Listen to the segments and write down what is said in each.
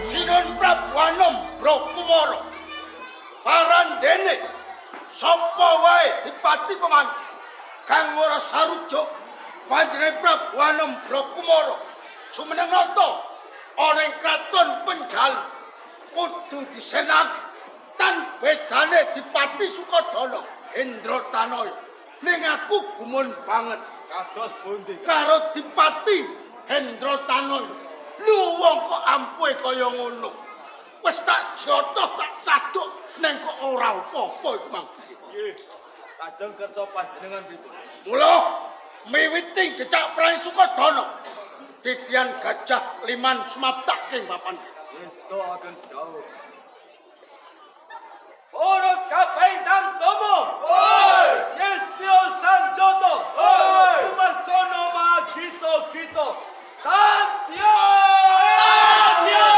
Sinon Prabuanom Brokumoro Parandene sapa wae dipati pemanggi kang ora sarujuk panjenengan Prabuanom Brokumoro sumeneng nata ana ing kraton Penggal kudu disenaki tan bedane dipati Sukodana Indratanaya ning aku gumun banget kados pundi karo dipati Indratanaya. Lu wong kok ampuhe kaya ngono. Wis tak jotoh tak saduk neng kok ora apa-apa iku Mang. Nggih. Kajeng kersa panjenengan pripun? Mula miwiti gecak Praing Sukodana. Titian gajah liman sumaptak ing papan. Wis to agen dawuh. Ora kabeh dan tomo. Oi! Yestio Sanjoto. Oi! Umasono magito-gito. Tantio! Tantio!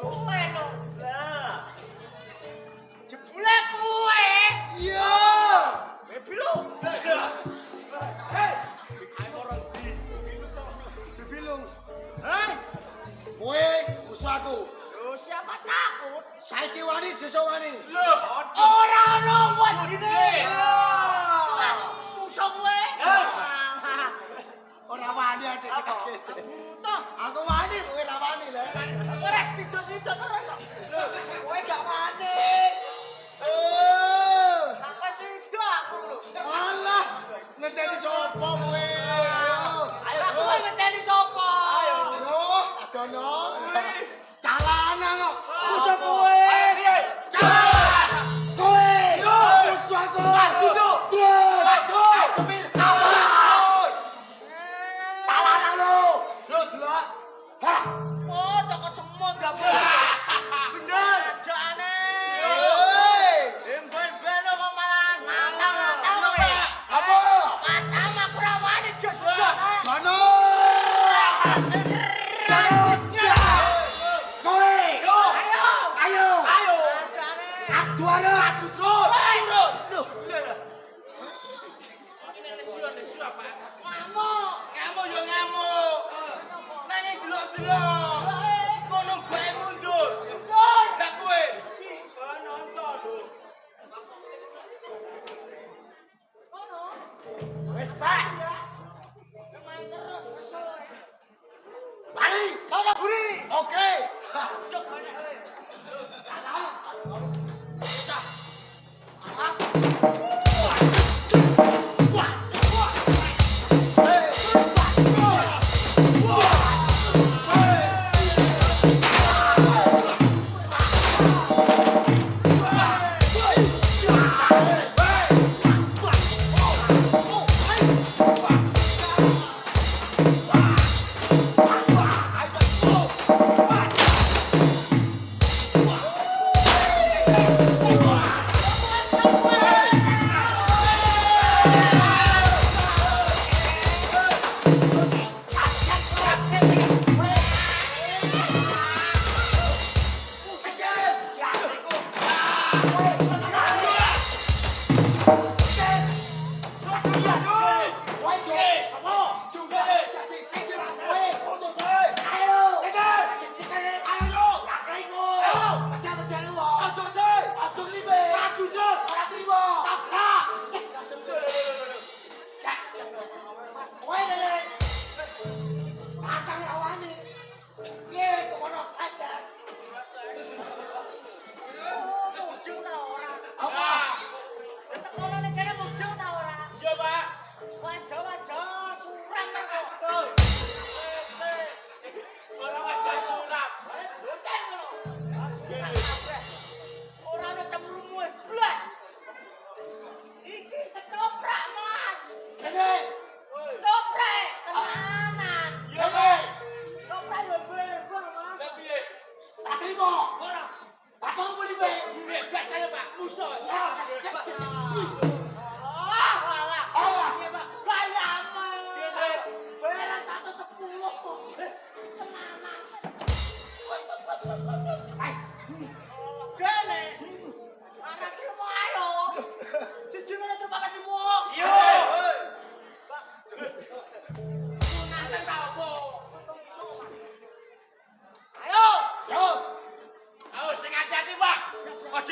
Kowe lho. Lah. Jebule kowe. Iya. Bebilo. Hei, ayo orang di. Bebilung. Hei, kowe musuh aku. Lho siapa takut? Saiki wani sesuk wani. Lho, ora ono wadine. Musuh kowe. Ora wani aja dikaget. Toh, Aku wani, kowe ora wani lho. ora sido-sido terus. Kowe gak wani. Apa sido aku lho. Alah, ngenteni sapa kowe? Ayo kowe ngenteni sapa? Ayo. Yo, adono. Calana kok. Musuh kowe. Ayo. Calan. Kowe. Yo, musuh aku. Maju to. Maju. Calana lo. Lo delok. Hah. Oh, toko semut gak boleh. Bener. Jane. Hei. Embel-bel kok malah ngantang-ngantang kowe. Apa? Pas sama kurawani jos. Mana? Kowe. Ayo. Ayo. Ayo. Jane. Adu ana. Adu terus. Turun. Loh, lho. Ini lesu apa? Ngamuk. Ngamuk yo ngamuk. Nanging delok-delok. Kono bae mundur. Mundur. Lah kowe. Nonton lho. Wes, Pak. Main terus kesel. Mari, tolong buri. Oke. Cok banyak kowe.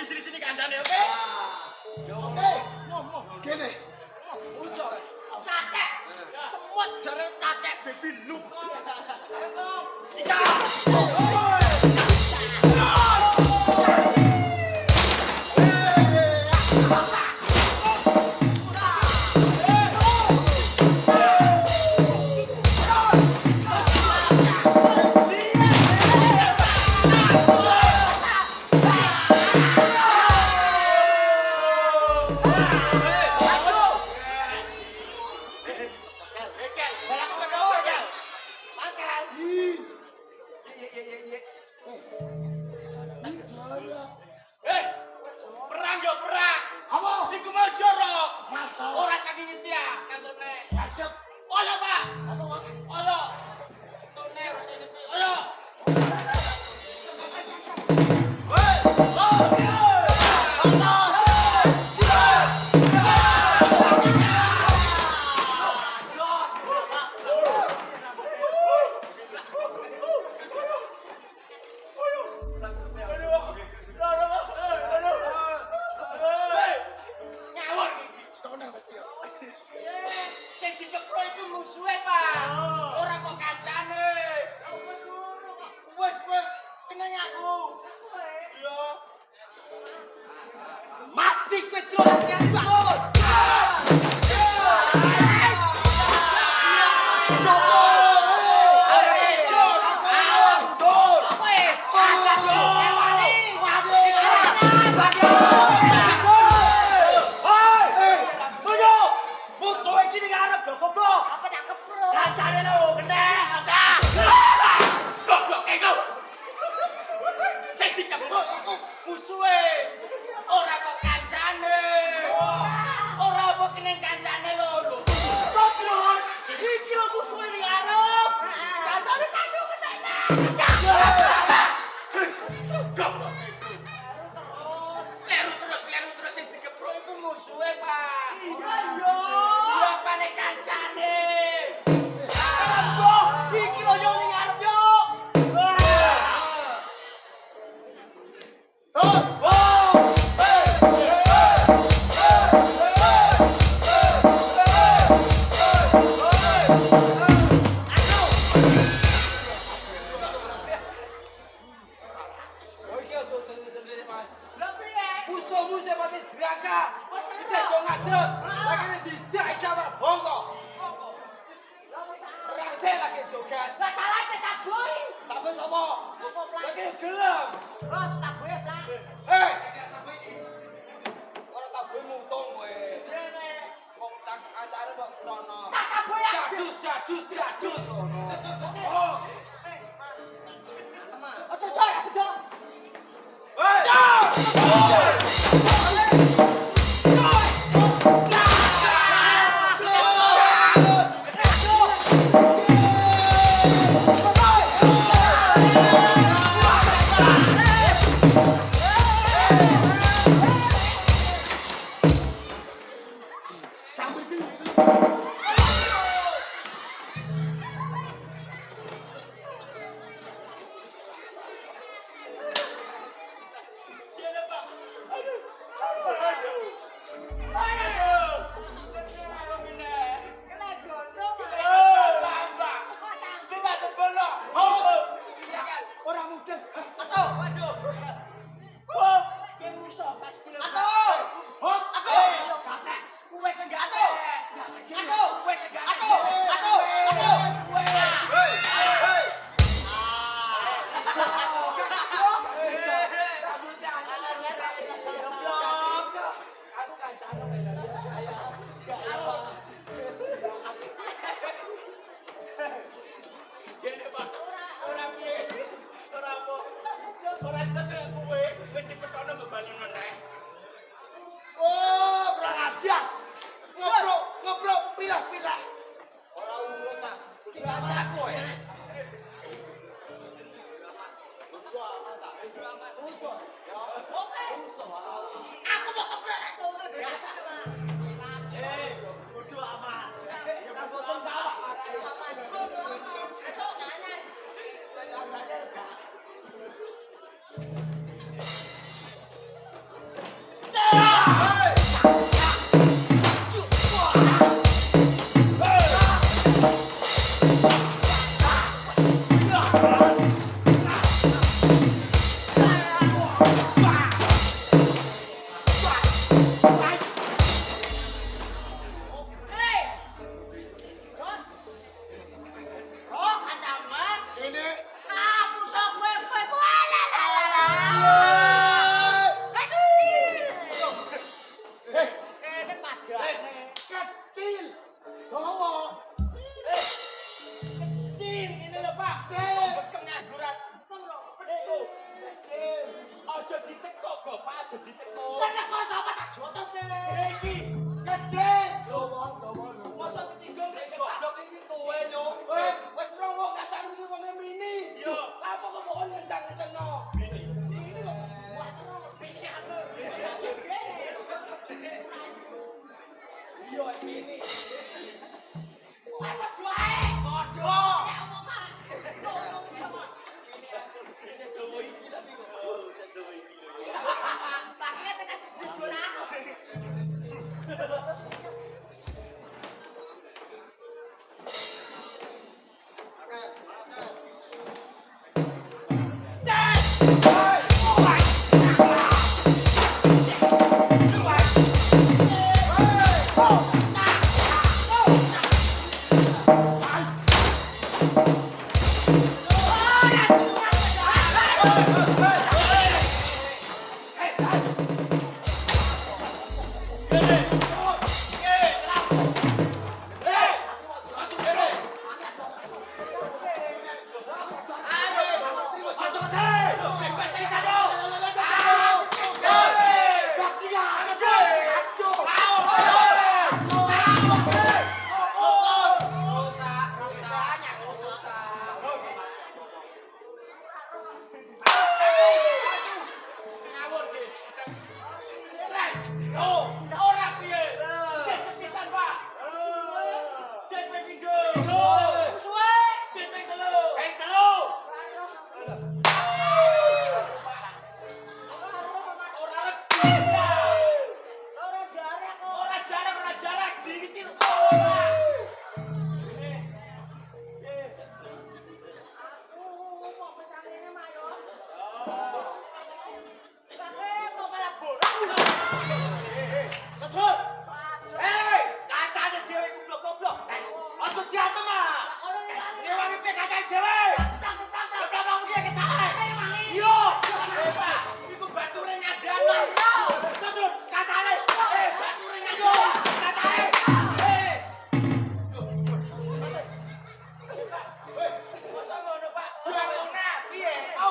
Sini-sini kancane, oke? Oke. Gini. Catek. Semut jare catek baby lu. Ayo, kenang aku. Iya. Mati kowe dolan aku. Musuhe ora kok kancane. Ora apa kene kancane lho. Goblok. Iki lho musuhe ning arep. Kancane kanggo kenene. Goblok. Kleru terus sing digeprok itu musuhe, Pak. Iya, yo. Iya, pane kancane. Goblok. Iki lho yo ning arep yo.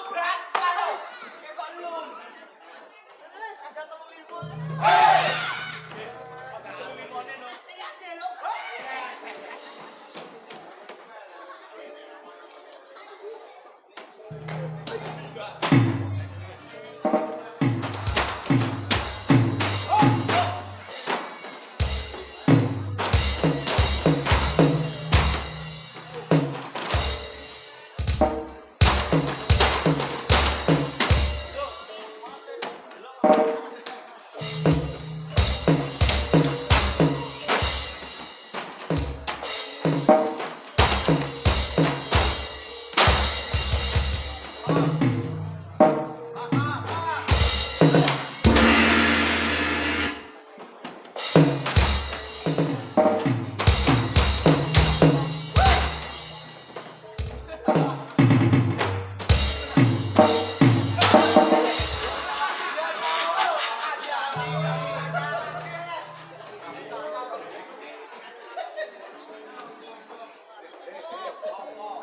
berat karo. Kok lun. Ada 3.000. Hei! Siap deh lo.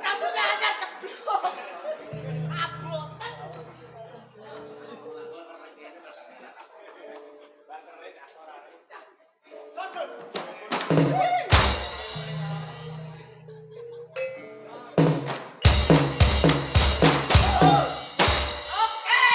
Rambutnya hanya ceblok. Abot. Oke.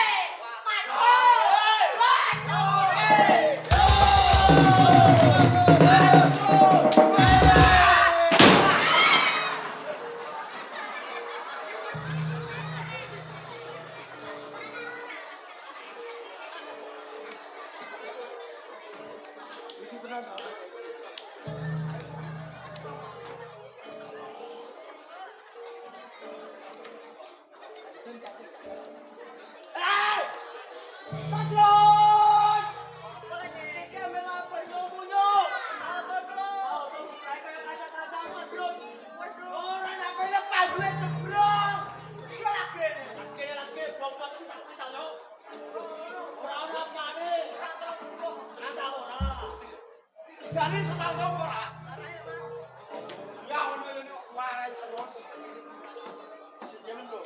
Sadron! Iki ambil apa nyomunyo? Sabar, Bro. Ora nak kowe lepas duwe jebrong. Iya lagi. Lagi bobot iki sak juta lho. Ora ana apane. Ora ora. Jadi sesal to ora? Ya ono yo warai terus. Jangan, Bro.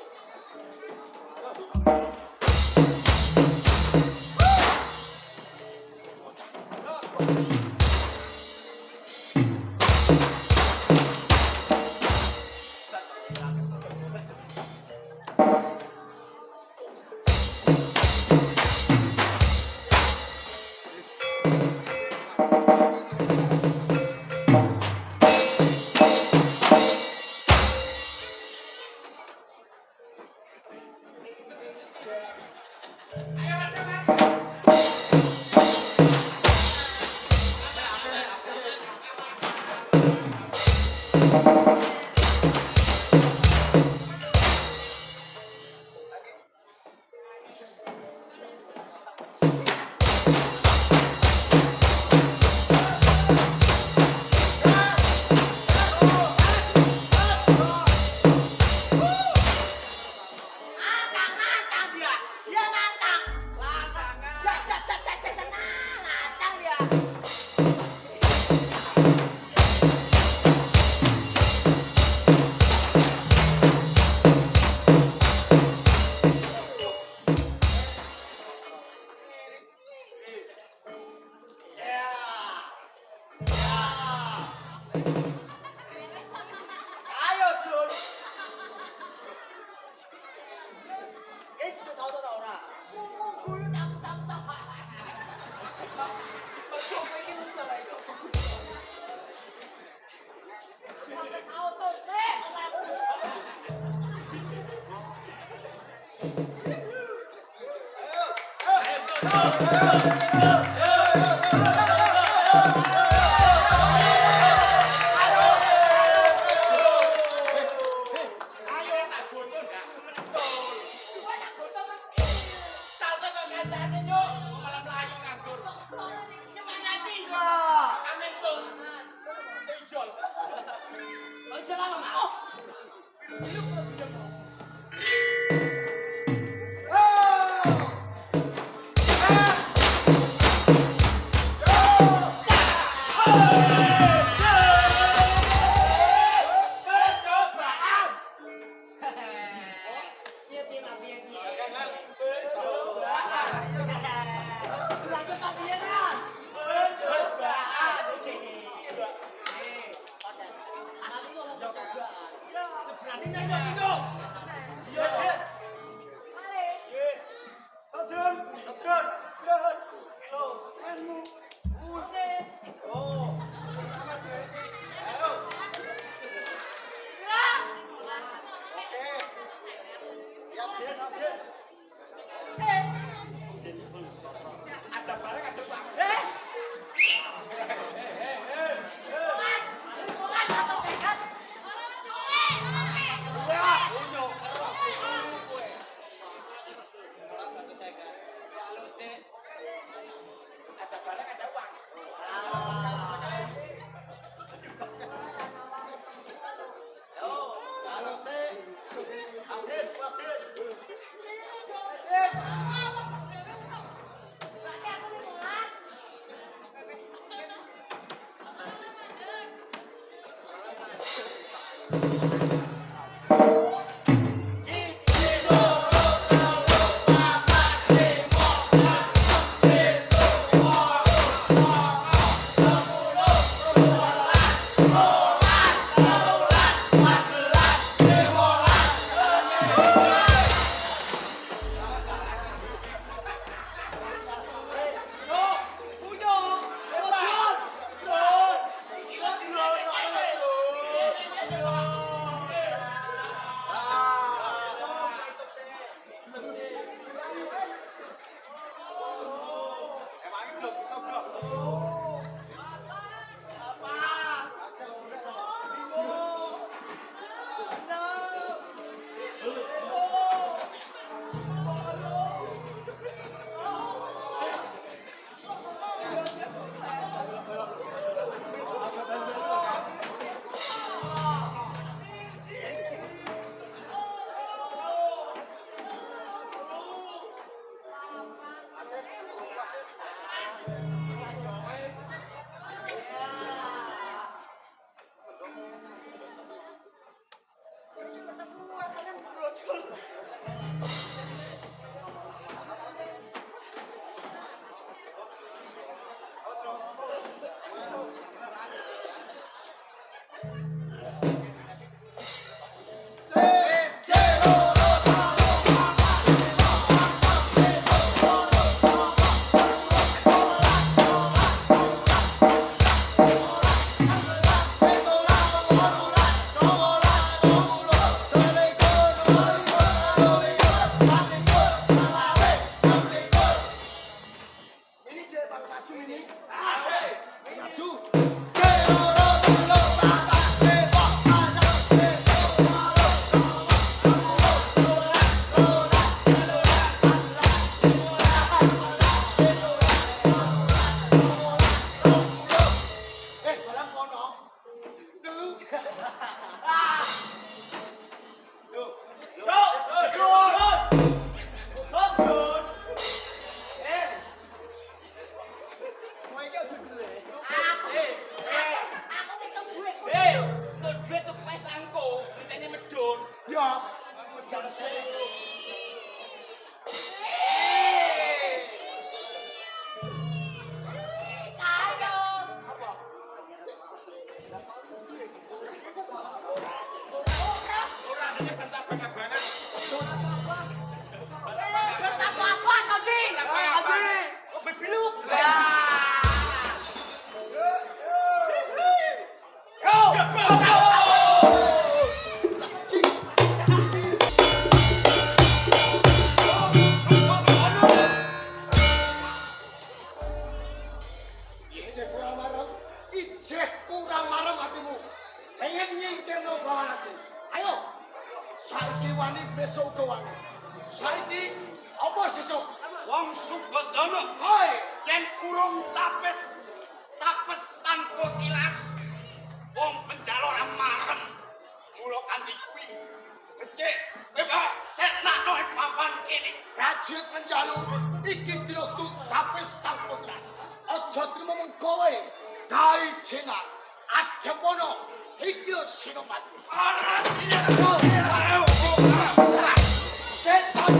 Setan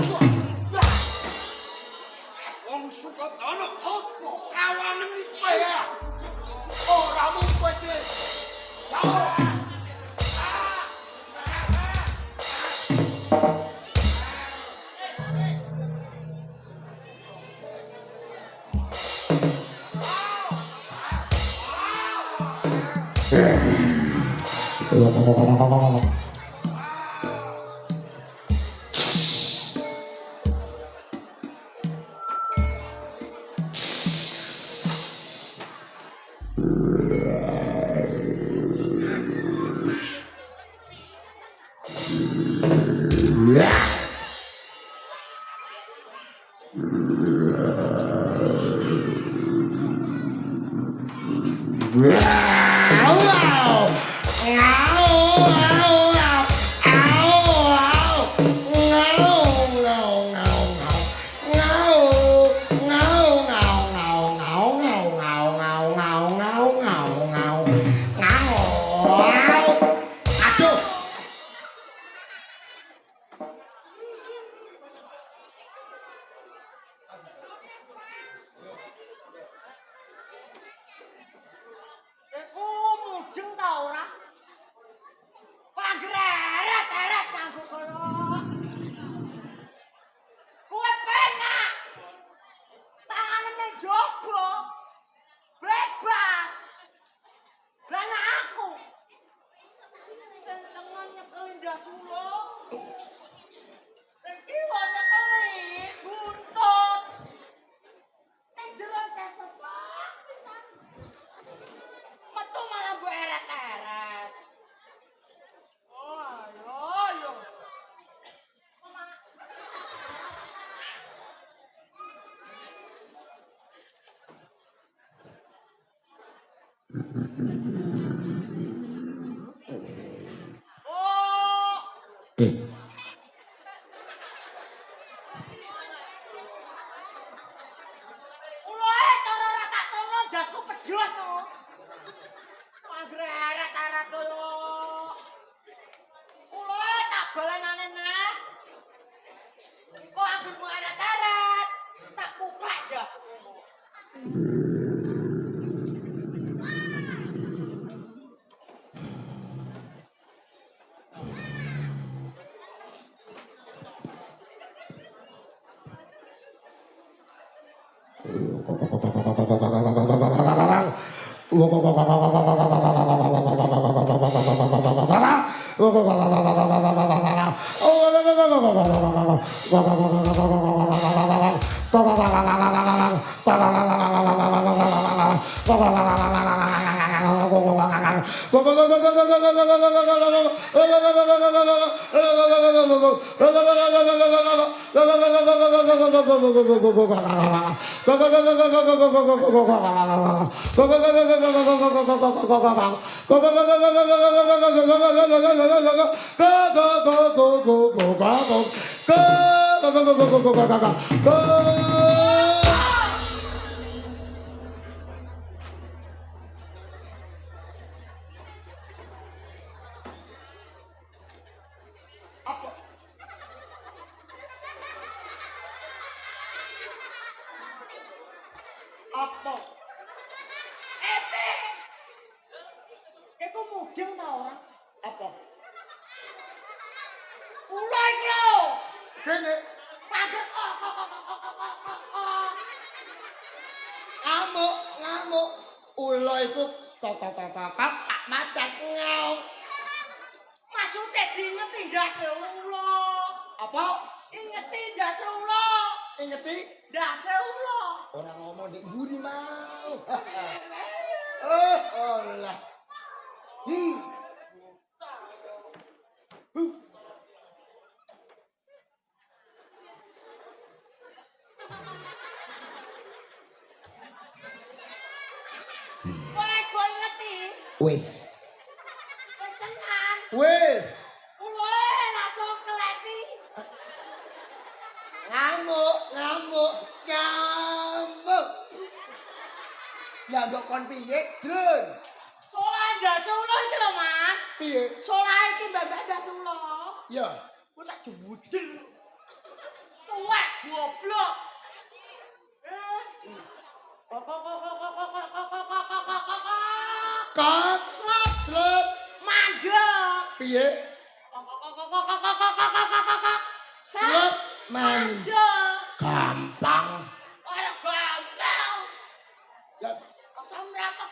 Iku mudeng ta ora? Kok anggere-eret kanggo kono. Kuwe penak. Tangane ning jaba. Bebas. Lah aku. Sing tengah nyekeli ndas ulo. Sing kiwa nyekeli buntut. Ning jero sesesak pisan. Metu malah mbok eret-eret. Oh, ayo. Oh. Uloe cara ora tak tolong dasku pedhot to. Anggere-eret lho. Uloe tak balenane neh. Kok anggurmu eret-eret. Tak kuplek dasku. Apa? Iku mudeng ta ora? Apa? Ulo iki lho. Kene Kaget kok. ngamuk ulo iku kakak tak macan ngaung. Maksude diingeti ndase ulo. Apa? Ingeti ndase ulo. Ingeti Ndase ulo. orang ngomong di guri mau. Allah. Wes kok ingeti. Wis. Wes tenan. Wis. Uloe langsung keleti. Ngamuk. Ya kok kon piye, Drun? Solah ndase ulo iki lho, Mas. Piye? Solah iki mbak ndase ulo. Ya. Kok tak jebudel. Tuwek goblok. Kok slep Mandek. piye? Slep Mandek. gampang. Ora gampang. Ya Kok sampeyan kok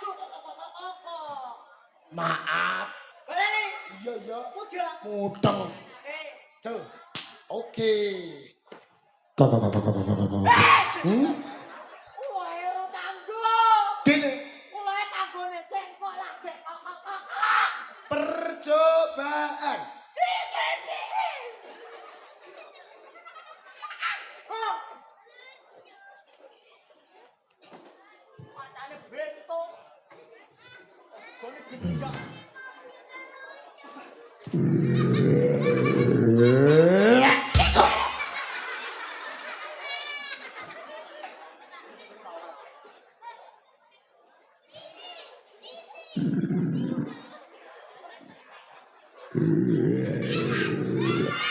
Maaf. Boleh nih. Iya. Udah. Muteng. So. Oke. Wae ro tanggo. Dene Wae tanggone sing kok lagi kok. percobaan. Matane bento. Gone gendang.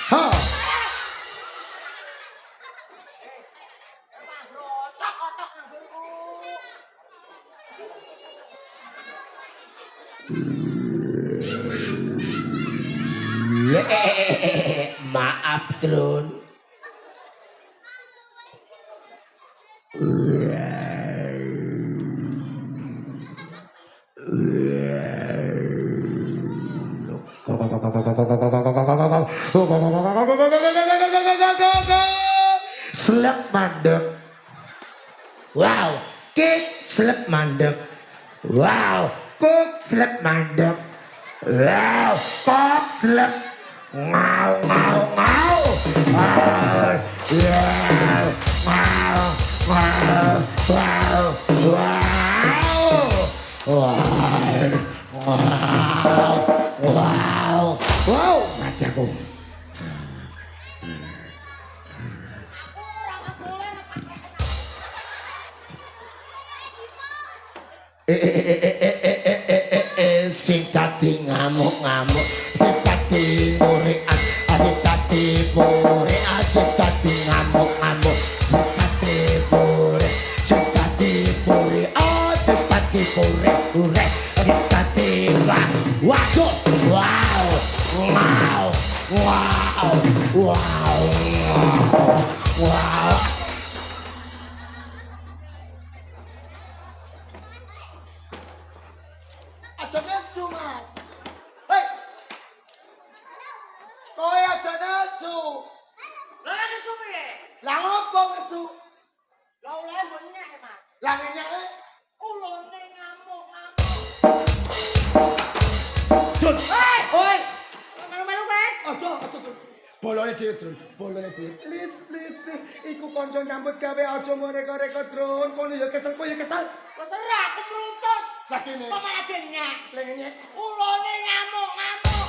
Ha. Otak-otak nganggo. Maaf, Trun. Slep mandek. Wow, kek slep mandek. Wow, kok slep mandek. Wow, kok slep ngau ngau ngau. Wow, yeah, wow, wow, wow, wow, wow, wow, wow, mati aku. Sing tadi ngamuk-ngamuk, sing tadi murean, sing tadi mure, sing tadi ngamuk-ngamuk, sing tadi mure, sing tadi mure, sing tadi mure, sing tadi waduh, wow, wow, wow, wow, wow. Aja nesu, Mas. Hei. Kowe aja nesu. Lah kan iso piye? Lah ngopo nesu? Lah oleh mbok nyek, Mas. Lah ngenyake Ulone ngamuk-ngamuk. Dun. Oi. Melu-melu kan? Aja Dun. Bolone dhewe, Dun. Bolone dhewe. Please. Iku kanca nyambut gawe aja ngreko-reko, Dun. Kono ya kesel, kowe ya kesel. Wes ora aku mrutus. Lah kene. Kok malah denyek? Lah ngenyek. Ulone ngamuk-ngamuk.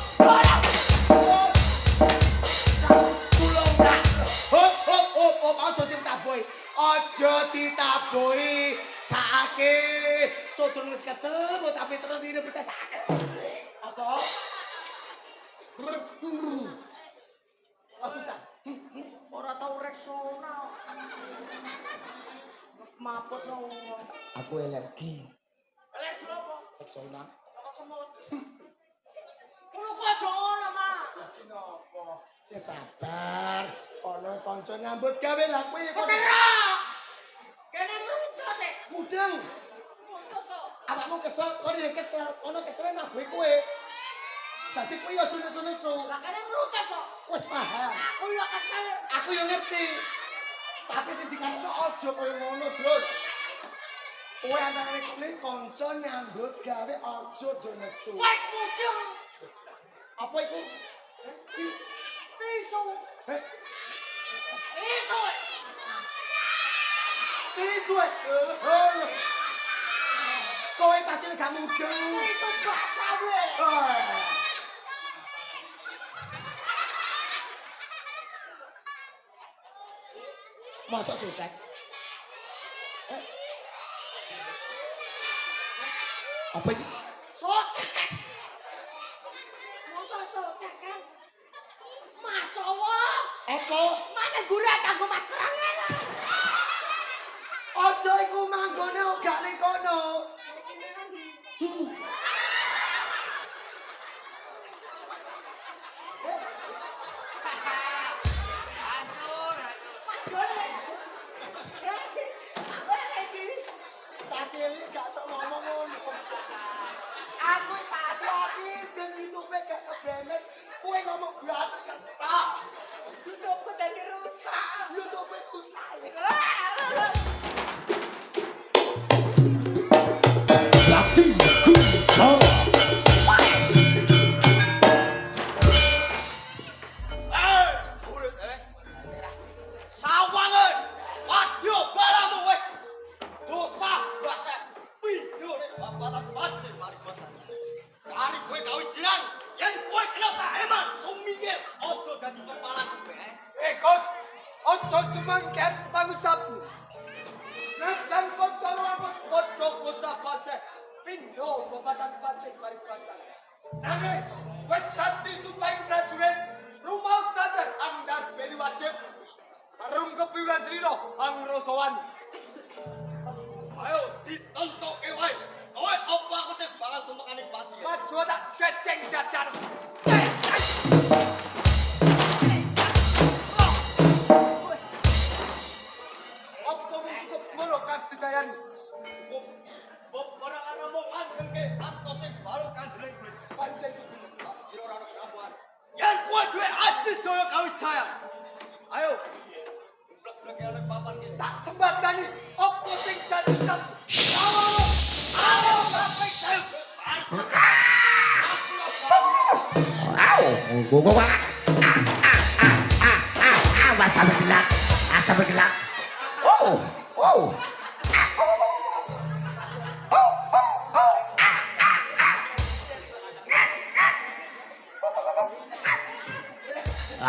Tulung tak. Hop, aja ditabohi. Aja ditabohi. Saake sodun wis kesel kok tapi terus ngene pecah saake. Apa? Aduh tak. Ora tau reksona. Maput no. Aku alergi. Alergi apa? Rexona. Kok semut. Kulo kok aja ngono, Mas. Kenapa? Sing sabar. Kono kanca nyambut gawe lah kowe ya. Wes ora. Kene mrutus e. Mudeng. Mrutus kok. Awakmu kesel, kono ya kesel. Kono kesel nabuhi kowe. Dadi kowe aja nesu-nesu. Lah kene mrutus kok. Wis paham. Aku yo kesel. Aku yo ngerti. Tapi sing dikarepno aja kaya ngono, Bro. Kowe antarane kowe kanca nyambut gawe aja do nesu. Wes mudeng. Apa iku? Tisu. Eh, Iso. tisu. Oh. Kowe kacil gak mudeng. Iso bahasa we. Masa sutek? Apa ini? Sotek. Masa sotek kan? Masawa. Apa? Mana gura kanggo masker angel. Aja iku manggone gak ning kono. Cacili gak tok ngomong ngono. Aku tak ada ngomong banget kan. Tak. YouTube-ku jadi rusak. YouTube rusak. Jati Kuncara. Jurut Sawangan. Wadyo balamu wis. Dosa basa. Pindho nek babatan pacen mari basa. Kari kowe kawijinan. Yen kowe kena tak eman sumingkir. Ojo dadi kepala kowe. Kos, ojo semangket pangucapmu. Senajan koncolo aku bodoh bosa basa. Pindo babatan pacen mari basa. Nanging wis dadi sumpahing prajurit. Rumah sadar andar beli wajib. Arung kepiulan seliro angrosowan. Ayo ditontoke wae. Kowe apa aku sing bakal tumekani pati. Maju tak ceceng jajar. Apa mau cukup semono kang didayani? Cukup beberapa rombongan gengke atau sing baru kandeleng kulit. Pancen Tak kira ora ono kampuan. Yen kowe duwe aji Jaya Kawijaya. Ayo. Blek-blek oleh papan kene. tak sembatani apa sing dadi sab. Ayo sampai saya. Masa bergelak, asa bergelak. Oh, oh.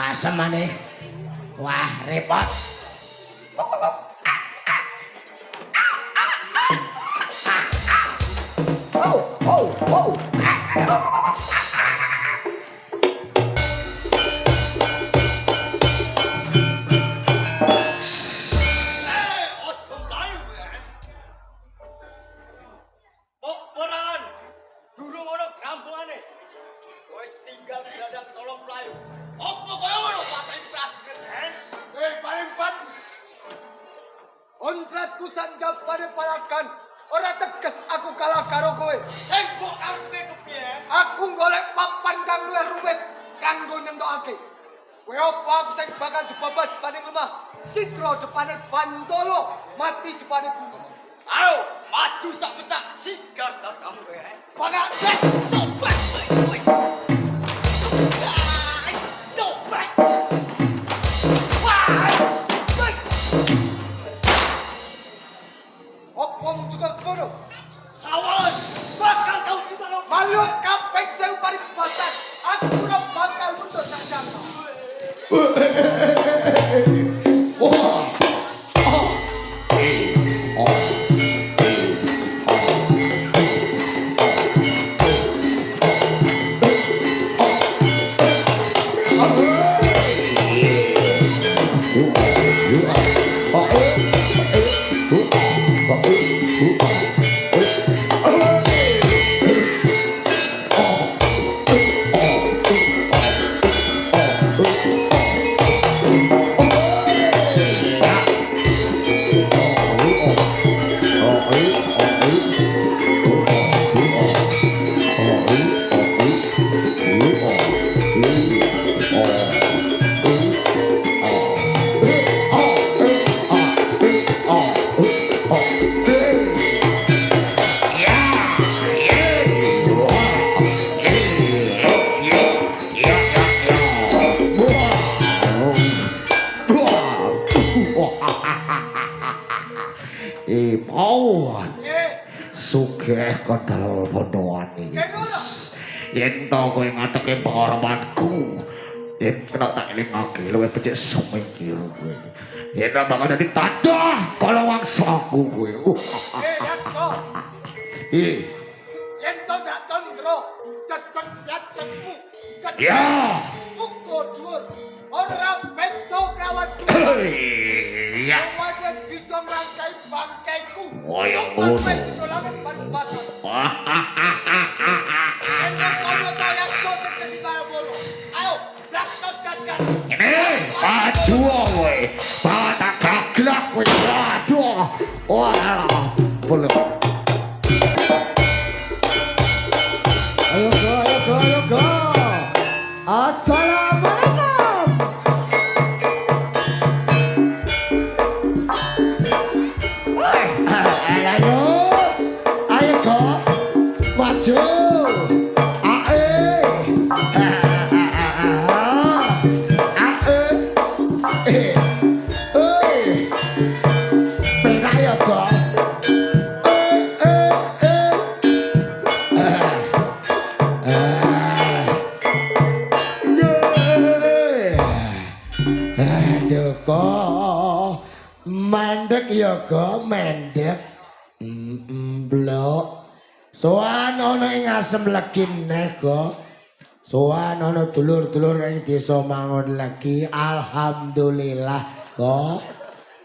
Asam maneh. Wah, repot. Oh, oh, oh. Ojo mlayu kowe. Peperangan durung ono grampungane. Wis tinggal gradang colong mlayu. Apa kowe ngono paten prajurit? Paling pati. Ontratku sanjap pada palakan. Ora teges aku kalah karo kowe. Sing mbok karepe kepiye? Aku golek papan kang luwih rumit kanggo nentokake. Kowe apa aku sing bakal jebaba depaning lemah. Citra depane Bantolo, mati depane bumi. Ayo maju sak pecah sigar kamu kowe. Bakal Coba. Coba. apa mung cukup semono? Sawan bakal kau juga lo. Maluk kapek sewu paribatan. Aku ora bakal mundur sak jangka. Mawon sugih kodal pondoane. Yen to kowe ngateke pengorbanku, yen kena tak elingake luwih becik sumingkir kowe. Yen bakal dadi tanda kala wangsaku kowe. Yen to gak condro, cecek yatmu. Ya. Uko dhuwur, ora bento kelawan Ya. Wajan bisa merangkai bangkaiku. Wayang ngono. Langit paribatan. Enak kalau kalian sotek di Malboro. Ayo, blakot kacan. Maju kowe. Bawa tak gaglak kowe. Aduh. Wah, boleh. Ayo go, ayo go, ayo go. Assalamualaikum. Aduh kok mandek ya kok mendek. Blok. Soan ana ing Asem Legi neh kok. Soan ana dulur-dulur ing desa Mangun Legi. Alhamdulillah kok.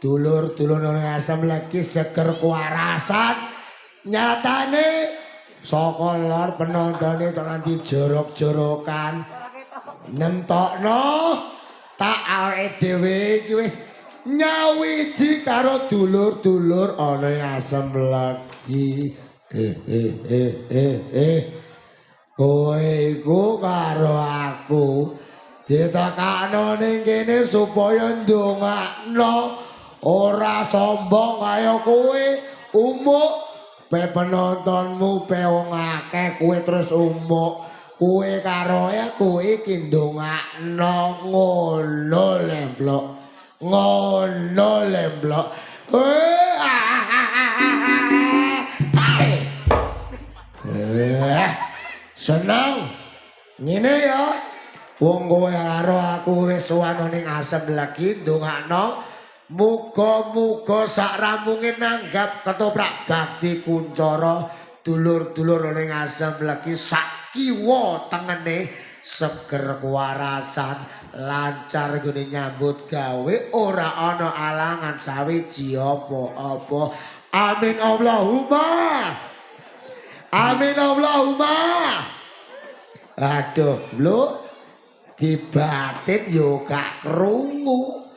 Dulur-dulur ana Asem Legi seger kuwarasan. Nyatane saka lor penontone tok nganti jorok-jorokan. Nentokno tak awake dhewe iki wis nyawiji karo dulur-dulur ana ing Asem Legi. Kowe iku karo aku ditekakno ning kene supaya ndongakno ora sombong kaya kowe umuk pe penontonmu pe wong akeh kowe terus umuk kowe karo aku iki ndongakno ngono lemblok ngono lemblok seneng ngene ya wong kowe karo aku wis suwana ning Asem Legi ndongakno muga-muga sak rampunge nanggap ketoprak bakti kuncara dulur-dulur ning Asem Legi sak kiwa tengene seger kuwarasan lancar gune nyambut gawe ora ana alangan sawiji apa-apa amin Allahumma amin Allahumma. Aduh, lho dibatin yo gak krungu.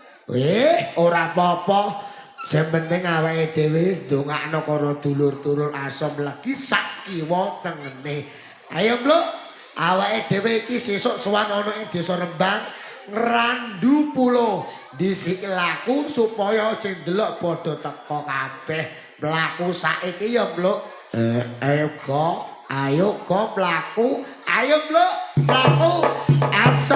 Ora apa-apa. Sing penting awake dhewe wis ndongakno karo dulur-dulur Asem Legi sak kiwa tengene. Ayo, Lho. Awake dhewe iki sesuk sowan ana ing Desa Rembang ngrandu pulo dhisik laku supaya sing delok padha teka kabeh. Mlaku saiki ya, Lho. Ayo kok mlaku ayo Blok mlaku Asem